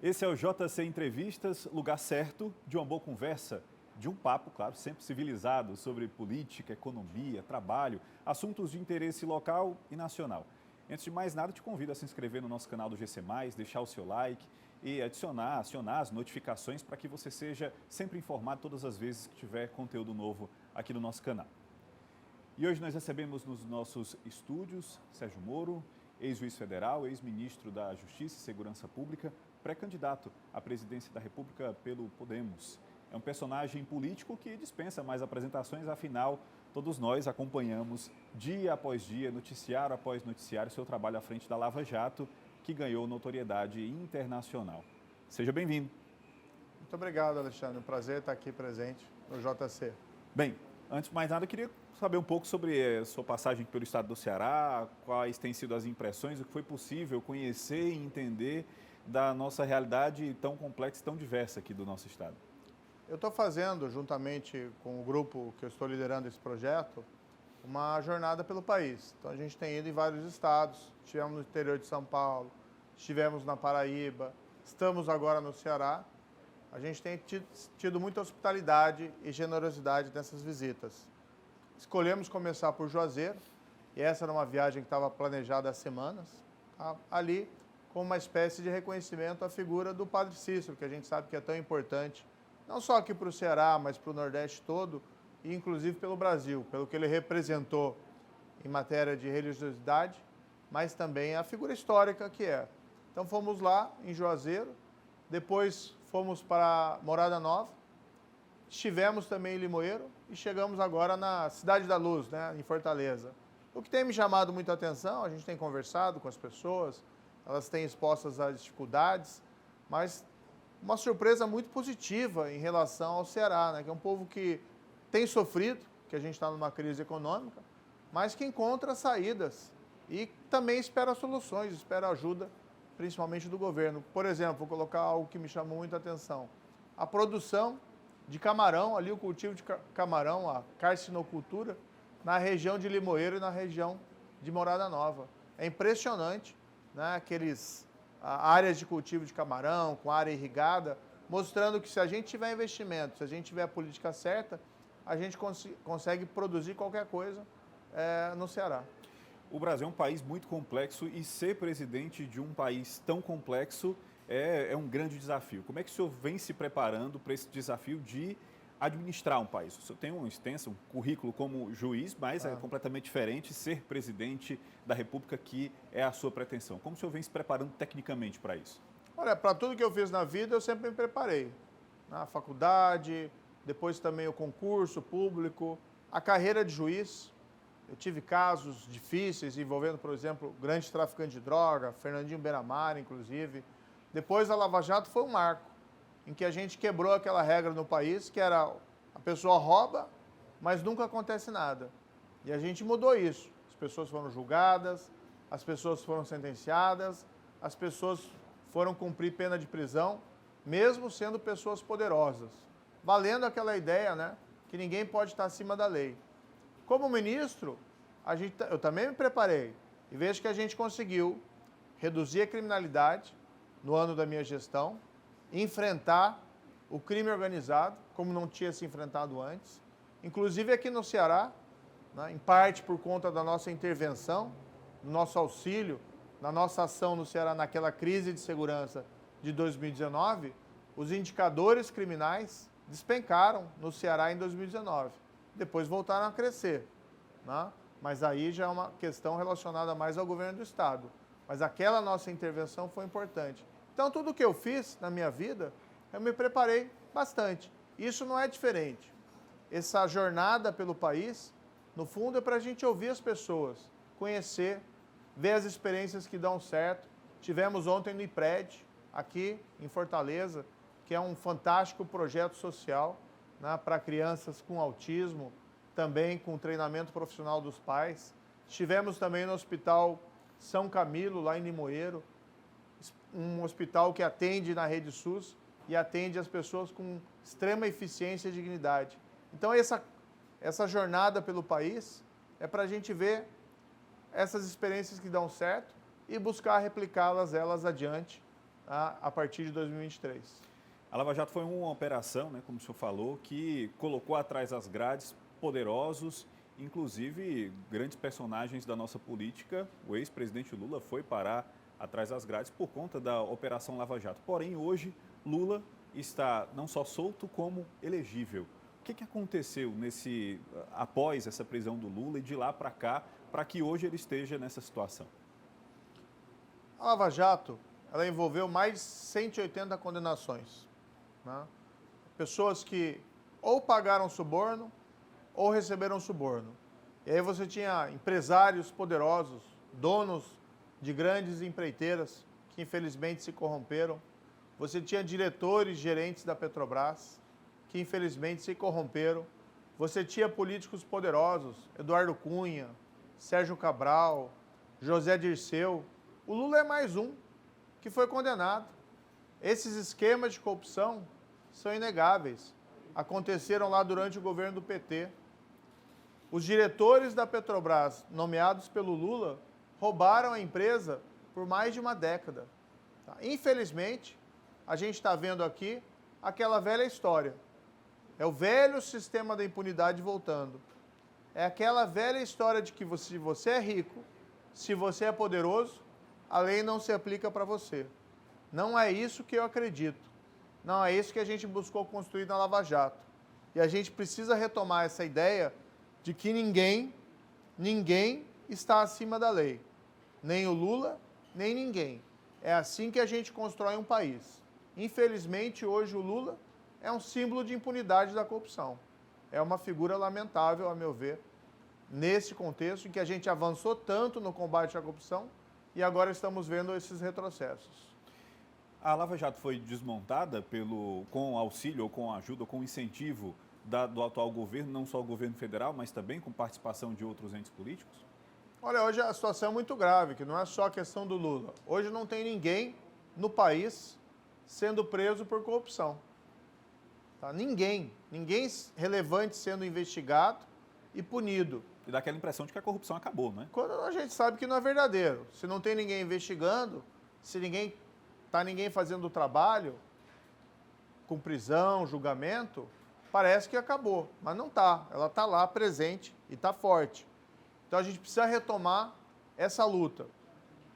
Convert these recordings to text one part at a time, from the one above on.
Esse é o JC Entrevistas, lugar certo de uma boa conversa, de um papo, claro, sempre civilizado, sobre política, economia, trabalho, assuntos de interesse local e nacional. Antes de mais nada, te convido a se inscrever no nosso canal do GC+, deixar o seu like e acionar as notificações para que você seja sempre informado todas as vezes que tiver conteúdo novo aqui no nosso canal. E hoje nós recebemos nos nossos estúdios Sérgio Moro, ex-juiz federal, ex-ministro da Justiça e Segurança Pública, pré-candidato à presidência da República pelo Podemos. É um personagem político que dispensa mais apresentações, afinal, todos nós acompanhamos dia após dia, noticiário após noticiário, seu trabalho à frente da Lava Jato, que ganhou notoriedade internacional. Seja bem-vindo. Muito obrigado, Alexandre. Um prazer estar aqui presente no JC. Bem, antes de mais nada, eu queria saber um pouco sobre a sua passagem pelo estado do Ceará, quais têm sido as impressões, o que foi possível conhecer e entender da nossa realidade tão complexa e tão diversa aqui do nosso estado. Eu estou fazendo, juntamente com o grupo que eu estou liderando esse projeto, uma jornada pelo país. Então a gente tem ido em vários estados, estivemos no interior de São Paulo, estivemos na Paraíba, estamos agora no Ceará. A gente tem tido muita hospitalidade e generosidade nessas visitas. Escolhemos começar por Juazeiro, e essa era uma viagem que estava planejada há semanas, tá? Ali com uma espécie de reconhecimento à figura do Padre Cícero, que a gente sabe que é tão importante, não só aqui para o Ceará, mas para o Nordeste todo, e inclusive pelo Brasil, pelo que ele representou em matéria de religiosidade, mas também a figura histórica que é. Então fomos lá em Juazeiro, depois fomos para Morada Nova, estivemos também em Limoeiro e chegamos agora na Cidade da Luz, né, em Fortaleza. O que tem me chamado muita atenção, a gente tem conversado com as pessoas, elas têm expostas às dificuldades, mas uma surpresa muito positiva em relação ao Ceará, né, que é um povo que tem sofrido, que a gente está numa crise econômica, mas que encontra saídas e também espera soluções, espera ajuda, principalmente do governo. Por exemplo, vou colocar algo que me chamou muita atenção. A produção de camarão, ali o cultivo de camarão, a carcinocultura, na região de Limoeiro e na região de Morada Nova. É impressionante, né, áreas de cultivo de camarão, com área irrigada, mostrando que se a gente tiver investimento, se a gente tiver a política certa, a gente consegue produzir qualquer coisa no Ceará. O Brasil é um país muito complexo e ser presidente de um país tão complexo é um grande desafio. Como é que o senhor vem se preparando para esse desafio de administrar um país? O senhor tem um extenso currículo como juiz, mas é completamente diferente ser presidente da República, que é a sua pretensão. Como o senhor vem se preparando tecnicamente para isso? Olha, para tudo que eu fiz na vida, eu sempre me preparei. Na faculdade, depois também o concurso público, a carreira de juiz. Eu tive casos difíceis envolvendo, por exemplo, grandes traficantes de droga, Fernandinho Beiramar, inclusive. Depois a Lava Jato foi um marco, em que a gente quebrou aquela regra no país, que era a pessoa rouba, mas nunca acontece nada. E a gente mudou isso. As pessoas foram julgadas, as pessoas foram sentenciadas, as pessoas foram cumprir pena de prisão, mesmo sendo pessoas poderosas. Valendo aquela ideia, né, que ninguém pode estar acima da lei. Como ministro, eu também me preparei e vejo que a gente conseguiu reduzir a criminalidade no ano da minha gestão, enfrentar o crime organizado, como não tinha se enfrentado antes, inclusive aqui no Ceará, né, em parte por conta da nossa intervenção, do nosso auxílio, na nossa ação no Ceará naquela crise de segurança de 2019, os indicadores criminais despencaram no Ceará em 2019. Depois voltaram a crescer, né? Mas aí já é uma questão relacionada mais ao governo do Estado. Mas aquela nossa intervenção foi importante. Então, tudo que eu fiz na minha vida, eu me preparei bastante. Isso não é diferente. Essa jornada pelo país, no fundo, é para a gente ouvir as pessoas, conhecer, ver as experiências que dão certo. Tivemos ontem no IPRED, aqui em Fortaleza, que é um fantástico projeto social, né, para crianças com autismo, também com treinamento profissional dos pais. Estivemos também no Hospital São Camilo, lá em Limoeiro, um hospital que atende na rede SUS e atende as pessoas com extrema eficiência e dignidade. Então, essa jornada pelo país é para a gente ver essas experiências que dão certo e buscar replicá-las adiante a partir de 2023. A Lava Jato foi uma operação, né, como o senhor falou, que colocou atrás das grades poderosos, inclusive grandes personagens da nossa política. O ex-presidente Lula foi parar atrás das grades por conta da Operação Lava Jato. Porém, hoje, Lula está não só solto, como elegível. O que aconteceu após essa prisão do Lula e de lá para cá, para que hoje ele esteja nessa situação? A Lava Jato, ela envolveu mais de 180 condenações, né? Pessoas que ou pagaram suborno ou receberam suborno. E aí você tinha empresários poderosos, donos de grandes empreiteiras, que infelizmente se corromperam. Você tinha diretores, gerentes da Petrobras, que infelizmente se corromperam. Você tinha políticos poderosos, Eduardo Cunha, Sérgio Cabral, José Dirceu. O Lula é mais um que foi condenado. Esses esquemas de corrupção são inegáveis. Aconteceram lá durante o governo do PT. Os diretores da Petrobras, nomeados pelo Lula, roubaram a empresa por mais de uma década. Infelizmente, a gente está vendo aqui aquela velha história. É o velho sistema da impunidade voltando. É aquela velha história de que se você é rico, se você é poderoso, a lei não se aplica para você. Não é isso que eu acredito. Não é isso que a gente buscou construir na Lava Jato. E a gente precisa retomar essa ideia de que ninguém está acima da lei. Nem o Lula, nem ninguém. É assim que a gente constrói um país. Infelizmente, hoje o Lula é um símbolo de impunidade da corrupção. É uma figura lamentável, a meu ver, nesse contexto em que a gente avançou tanto no combate à corrupção e agora estamos vendo esses retrocessos. A Lava Jato foi desmontada com auxílio, ou com ajuda, ou com incentivo do atual governo, não só o governo federal, mas também com participação de outros entes políticos? Olha, hoje a situação é muito grave, que não é só a questão do Lula. Hoje não tem ninguém no país sendo preso por corrupção. Tá? Ninguém relevante sendo investigado e punido. E dá aquela impressão de que a corrupção acabou, né? Quando a gente sabe que não é verdadeiro. Se não tem ninguém investigando, se ninguém fazendo o trabalho, com prisão, julgamento, parece que acabou. Mas não está. Ela está lá presente e está forte. Então a gente precisa retomar essa luta.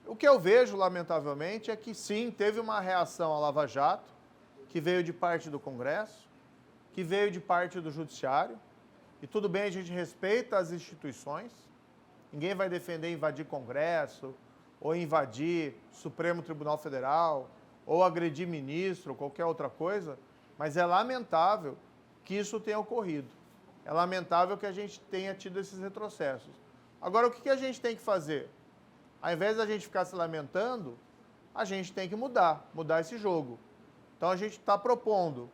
O que eu vejo, lamentavelmente, é que sim, teve uma reação à Lava Jato, que veio de parte do Congresso, que veio de parte do Judiciário, e tudo bem, a gente respeita as instituições, ninguém vai defender invadir Congresso, ou invadir Supremo Tribunal Federal, ou agredir ministro, ou qualquer outra coisa, mas é lamentável que isso tenha ocorrido. É lamentável que a gente tenha tido esses retrocessos. Agora, o que a gente tem que fazer? Ao invés da gente ficar se lamentando, a gente tem que mudar esse jogo. Então, a gente está propondo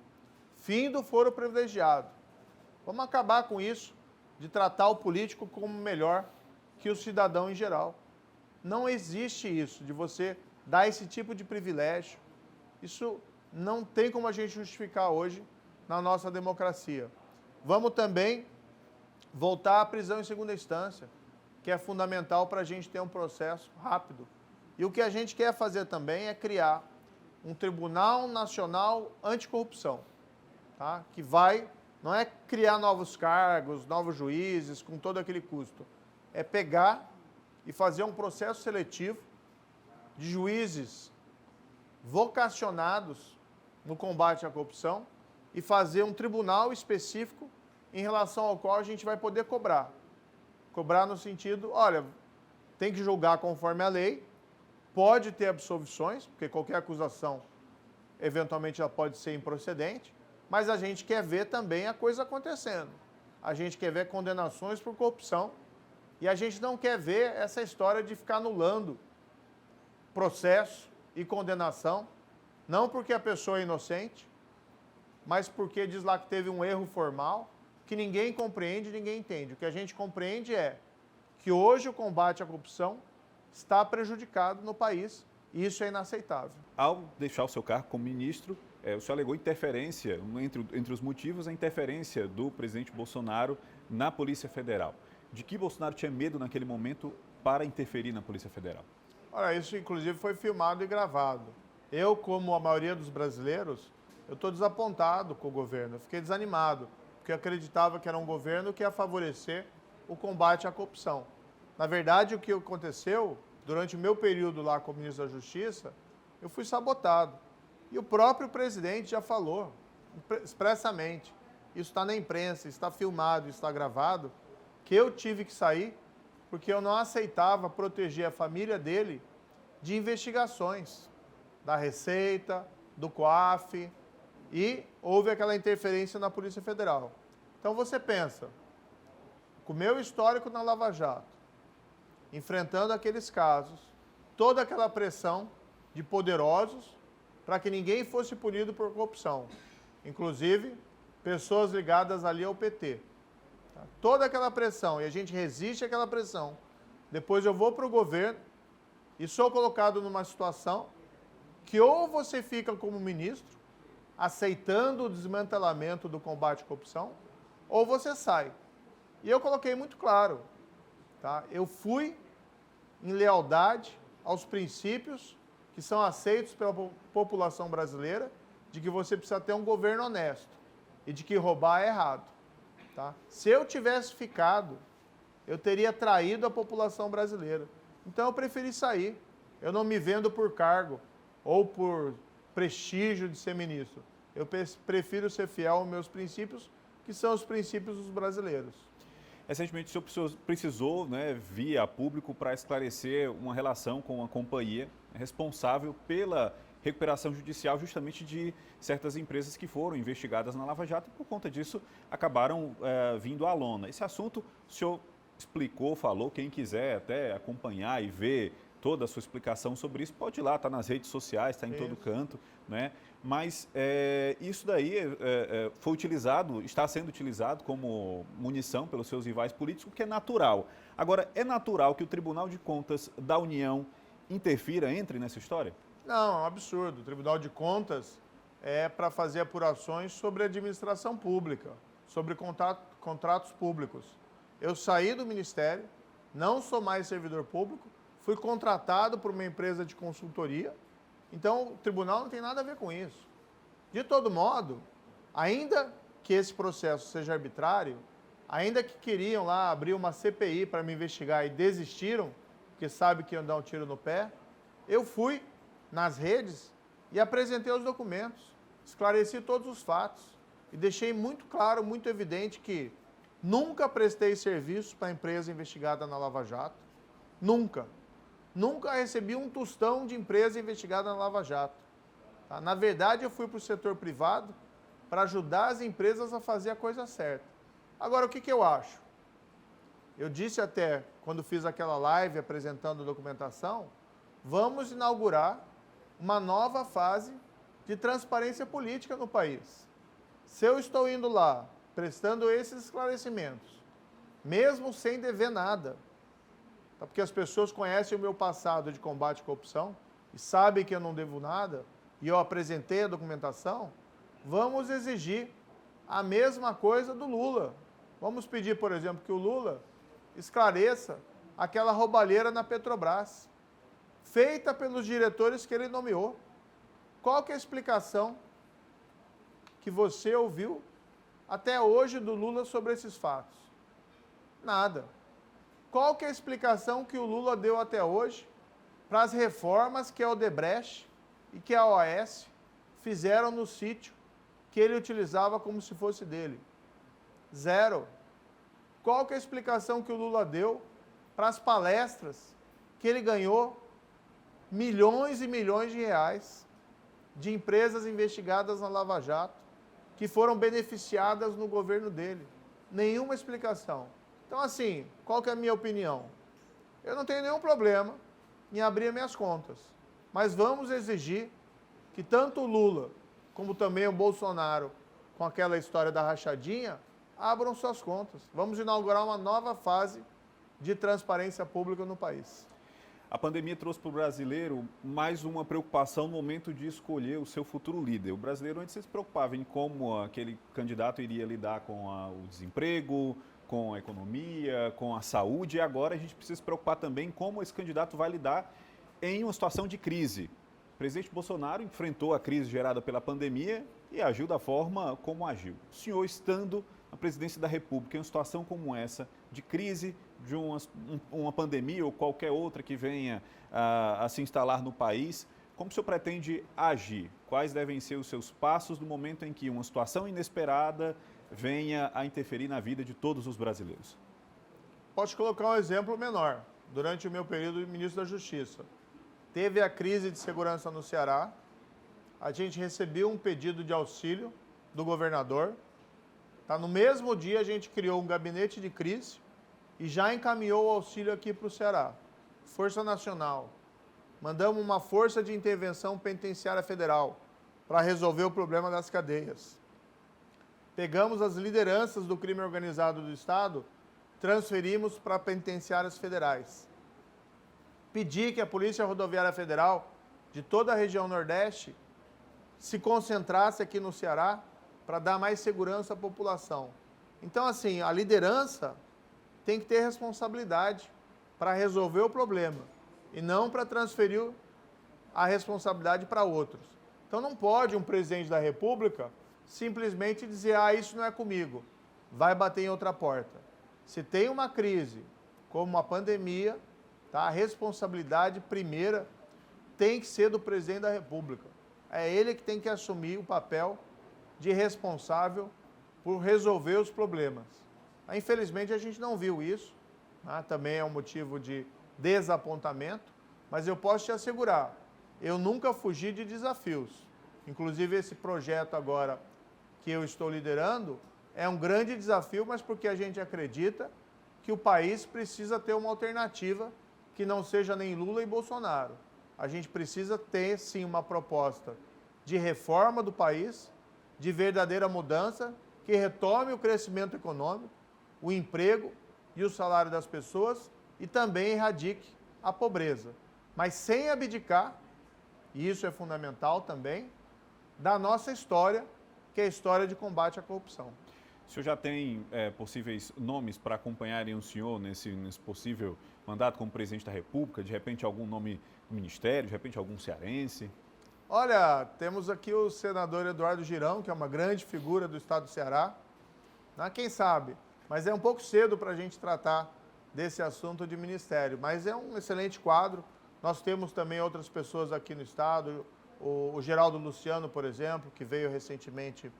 fim do foro privilegiado. Vamos acabar com isso, de tratar o político como melhor que o cidadão em geral. Não existe isso, de você dar esse tipo de privilégio. Isso não tem como a gente justificar hoje na nossa democracia. Vamos também voltar à prisão em segunda instância, que é fundamental para a gente ter um processo rápido. E o que a gente quer fazer também é criar um Tribunal Nacional Anticorrupção, tá? Que não é criar novos cargos, novos juízes, com todo aquele custo. É pegar e fazer um processo seletivo de juízes vocacionados no combate à corrupção e fazer um tribunal específico em relação ao qual a gente vai poder cobrar. Cobrar no sentido, olha, tem que julgar conforme a lei, pode ter absolvições, porque qualquer acusação, eventualmente, ela pode ser improcedente, mas a gente quer ver também a coisa acontecendo. A gente quer ver condenações por corrupção e a gente não quer ver essa história de ficar anulando processo e condenação, não porque a pessoa é inocente, mas porque diz lá que teve um erro formal, que ninguém compreende, ninguém entende. O que a gente compreende é que hoje o combate à corrupção está prejudicado no país e isso é inaceitável. Ao deixar o seu cargo como ministro, o senhor alegou interferência, entre os motivos, a interferência do presidente Bolsonaro na Polícia Federal. De que Bolsonaro tinha medo naquele momento para interferir na Polícia Federal? Olha, isso inclusive foi filmado e gravado. Eu, como a maioria dos brasileiros, eu estou desapontado com o governo. Eu fiquei desanimado, porque eu acreditava que era um governo que ia favorecer o combate à corrupção. Na verdade, o que aconteceu, durante o meu período lá como ministro da Justiça, eu fui sabotado. E o próprio presidente já falou, expressamente, isso está na imprensa, está filmado, está gravado, que eu tive que sair porque eu não aceitava proteger a família dele de investigações da Receita, do COAF, e houve aquela interferência na Polícia Federal. Então você pensa, com o meu histórico na Lava Jato, enfrentando aqueles casos, toda aquela pressão de poderosos para que ninguém fosse punido por corrupção, inclusive pessoas ligadas ali ao PT. Tá? Toda aquela pressão, e a gente resiste àquela pressão. Depois eu vou para o governo e sou colocado numa situação que ou você fica como ministro, aceitando o desmantelamento do combate à corrupção, ou você sai. E eu coloquei muito claro, tá? Eu fui em lealdade aos princípios que são aceitos pela população brasileira, de que você precisa ter um governo honesto e de que roubar é errado. Tá? Se eu tivesse ficado, eu teria traído a população brasileira. Então eu preferi sair. Eu não me vendo por cargo ou por prestígio de ser ministro. Eu prefiro ser fiel aos meus princípios, que são os princípios dos brasileiros. Recentemente, o senhor precisou, né, vir a público para esclarecer uma relação com uma companhia responsável pela recuperação judicial justamente de certas empresas que foram investigadas na Lava Jato e, por conta disso, acabaram vindo à lona. Esse assunto o senhor explicou, falou, quem quiser até acompanhar e ver toda a sua explicação sobre isso, pode ir lá, está nas redes sociais, está em todo canto, né? Mas isso daí foi utilizado, está sendo utilizado como munição pelos seus rivais políticos, o que é natural. Agora, é natural que o Tribunal de Contas da União interfira, entre nessa história? Não, é um absurdo. O Tribunal de Contas é para fazer apurações sobre administração pública, sobre contratos públicos. Eu saí do Ministério, não sou mais servidor público, fui contratado por uma empresa de consultoria, então o tribunal não tem nada a ver com isso. De todo modo, ainda que esse processo seja arbitrário, ainda que queriam lá abrir uma CPI para me investigar e desistiram, porque sabe que iam dar um tiro no pé, eu fui nas redes e apresentei os documentos, esclareci todos os fatos e deixei muito claro, muito evidente que nunca prestei serviço para a empresa investigada na Lava Jato, nunca. Nunca recebi um tostão de empresa investigada na Lava Jato. Tá? Na verdade, eu fui para o setor privado para ajudar as empresas a fazer a coisa certa. Agora, o que eu acho? Eu disse até, quando fiz aquela live apresentando a documentação, vamos inaugurar uma nova fase de transparência política no país. Se eu estou indo lá, prestando esses esclarecimentos, mesmo sem dever nada, porque as pessoas conhecem o meu passado de combate à corrupção e sabem que eu não devo nada, e eu apresentei a documentação, vamos exigir a mesma coisa do Lula. Vamos pedir, por exemplo, que o Lula esclareça aquela roubalheira na Petrobras, feita pelos diretores que ele nomeou. Qual que é a explicação que você ouviu até hoje do Lula sobre esses fatos? Nada. Qual que é a explicação que o Lula deu até hoje para as reformas que a Odebrecht e que a OAS fizeram no sítio que ele utilizava como se fosse dele? Zero. Qual que é a explicação que o Lula deu para as palestras que ele ganhou milhões e milhões de reais de empresas investigadas na Lava Jato que foram beneficiadas no governo dele? Nenhuma explicação. Então, assim, qual que é a minha opinião? Eu não tenho nenhum problema em abrir minhas contas, mas vamos exigir que tanto o Lula como também o Bolsonaro, com aquela história da rachadinha, abram suas contas. Vamos inaugurar uma nova fase de transparência pública no país. A pandemia trouxe para o brasileiro mais uma preocupação no momento de escolher o seu futuro líder. O brasileiro antes se preocupava em como aquele candidato iria lidar com o desemprego, com a economia, com a saúde, e agora a gente precisa se preocupar também em como esse candidato vai lidar em uma situação de crise. presidente Bolsonaro enfrentou a crise gerada pela pandemia e agiu da forma como agiu. O senhor, estando na presidência da República, em uma situação como essa, de crise, de uma pandemia ou qualquer outra que venha a se instalar no país, como o senhor pretende agir? Quais devem ser os seus passos no momento em que uma situação inesperada venha a interferir na vida de todos os brasileiros? Posso colocar um exemplo menor. Durante o meu período de ministro da Justiça, teve a crise de segurança no Ceará, a gente recebeu um pedido de auxílio do governador. No mesmo dia, a gente criou um gabinete de crise e já encaminhou o auxílio aqui para o Ceará. Força Nacional. Mandamos uma força de intervenção penitenciária federal para resolver o problema das cadeias. Pegamos as lideranças do crime organizado do Estado, transferimos para penitenciárias federais. Pedi que a Polícia Rodoviária Federal de toda a região Nordeste se concentrasse aqui no Ceará para dar mais segurança à população. Então, assim, a liderança tem que ter responsabilidade para resolver o problema e não para transferir a responsabilidade para outros. Então, não pode um presidente da República simplesmente dizer, isso não é comigo, vai bater em outra porta. Se tem uma crise, como uma pandemia, a responsabilidade primeira tem que ser do presidente da República. É ele que tem que assumir o papel de responsável por resolver os problemas. Infelizmente, a gente não viu isso, também é um motivo de desapontamento, mas eu posso te assegurar, eu nunca fugi de desafios. Inclusive, esse projeto agora que eu estou liderando é um grande desafio, mas porque a gente acredita que o país precisa ter uma alternativa que não seja nem Lula e Bolsonaro. A gente precisa ter, sim, uma proposta de reforma do país, de verdadeira mudança, que retome o crescimento econômico, o emprego e o salário das pessoas e também erradique a pobreza. Mas sem abdicar, e isso é fundamental também, da nossa história, que é a história de combate à corrupção. O senhor já tem possíveis nomes para acompanharem o senhor nesse possível mandato como presidente da República? De repente, algum nome do Ministério, de repente, algum cearense? Olha, temos aqui o senador Eduardo Girão, que é uma grande figura do estado do Ceará. Quem sabe? Mas é um pouco cedo para a gente tratar desse assunto de ministério. Mas é um excelente quadro. Nós temos também outras pessoas aqui no estado. O Geraldo Luciano, por exemplo, que veio recentemente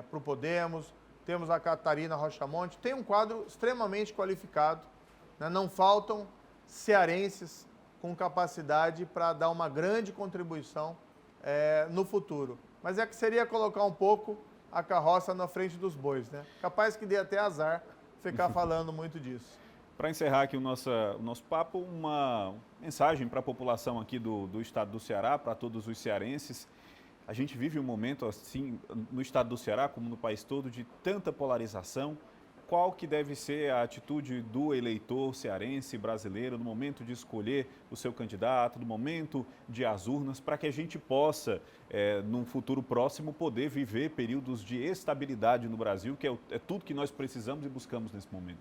para o Podemos. Temos a Catarina Rochamonte. Tem um quadro extremamente qualificado. Não faltam cearenses com capacidade para dar uma grande contribuição no futuro. Mas que seria colocar um pouco a carroça na frente dos bois, né? Capaz que dê até azar ficar falando muito disso. Para encerrar aqui o nosso papo, uma mensagem para a população aqui do estado do Ceará, para todos os cearenses. A gente vive um momento, assim, no estado do Ceará, como no país todo, de tanta polarização. Qual que deve ser a atitude do eleitor cearense brasileiro no momento de escolher o seu candidato, no momento de as urnas, para que a gente possa, num futuro próximo, poder viver períodos de estabilidade no Brasil, que é tudo que nós precisamos e buscamos nesse momento?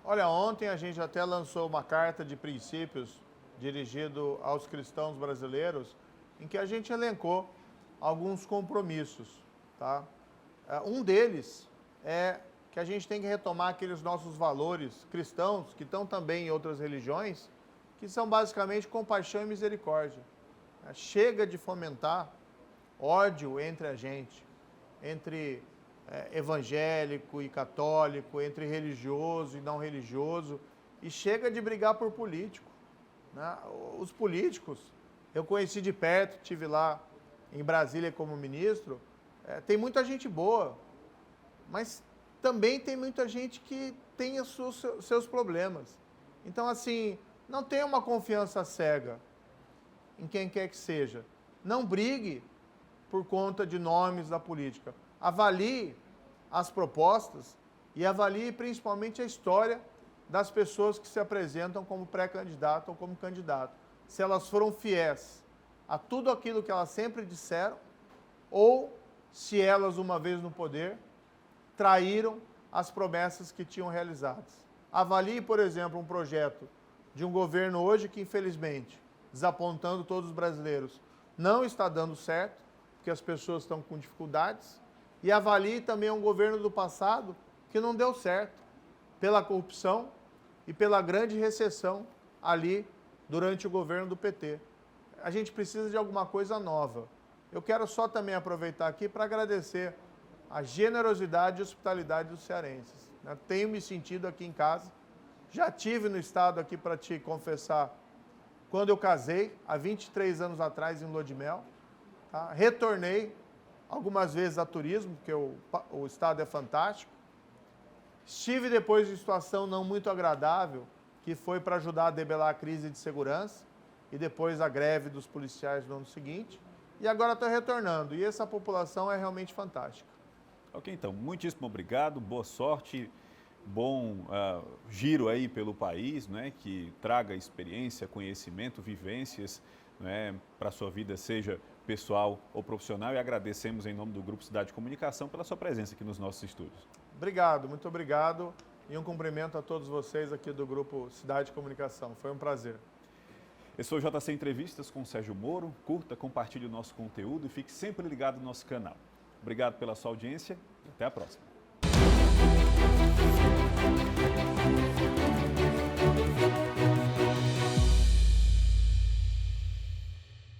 Olha, ontem a gente até lançou uma carta de princípios dirigido aos cristãos brasileiros, em que a gente elencou alguns compromissos, tá? Um deles é que a gente tem que retomar aqueles nossos valores cristãos, que estão também em outras religiões, que são basicamente compaixão e misericórdia. Chega de fomentar ódio entre a gente, entre evangélico e católico, entre religioso e não religioso, e chega de brigar por político. Os políticos, eu conheci de perto, estive lá em Brasília como ministro, tem muita gente boa, mas também tem muita gente que tem os seus problemas. Então, assim, não tenha uma confiança cega em quem quer que seja. Não brigue por conta de nomes da política. Avalie as propostas e avalie principalmente a história das pessoas que se apresentam como pré-candidato ou como candidato. Se elas foram fiéis a tudo aquilo que elas sempre disseram ou se elas, uma vez no poder, traíram as promessas que tinham realizadas. Avalie, por exemplo, um projeto de um governo hoje que, infelizmente, desapontando todos os brasileiros, não está dando certo, porque as pessoas estão com dificuldades, e avalie também um governo do passado que não deu certo, pela corrupção e pela grande recessão ali durante o governo do PT. A gente precisa de alguma coisa nova. Eu quero só também aproveitar aqui para agradecer a generosidade e hospitalidade dos cearenses. Tenho me sentido aqui em casa, já tive no estado aqui para te confessar, quando eu casei, há 23 anos atrás em Lua de Mel, tá? Retornei algumas vezes a turismo, porque o estado é fantástico. Estive depois de situação não muito agradável, que foi para ajudar a debelar a crise de segurança e depois a greve dos policiais no ano seguinte. E agora estou retornando. E essa população é realmente fantástica. Ok, então, muitíssimo obrigado, boa sorte, bom giro aí pelo país, né, que traga experiência, conhecimento, vivências, né, para a sua vida, seja pessoal ou profissional, e agradecemos em nome do Grupo Cidade de Comunicação pela sua presença aqui nos nossos estúdios. Obrigado, muito obrigado e um cumprimento a todos vocês aqui do Grupo Cidade de Comunicação. Foi um prazer. Eu sou o JC Entrevistas com o Sérgio Moro. Curta, compartilhe o nosso conteúdo e fique sempre ligado no nosso canal. Obrigado pela sua audiência e até a próxima.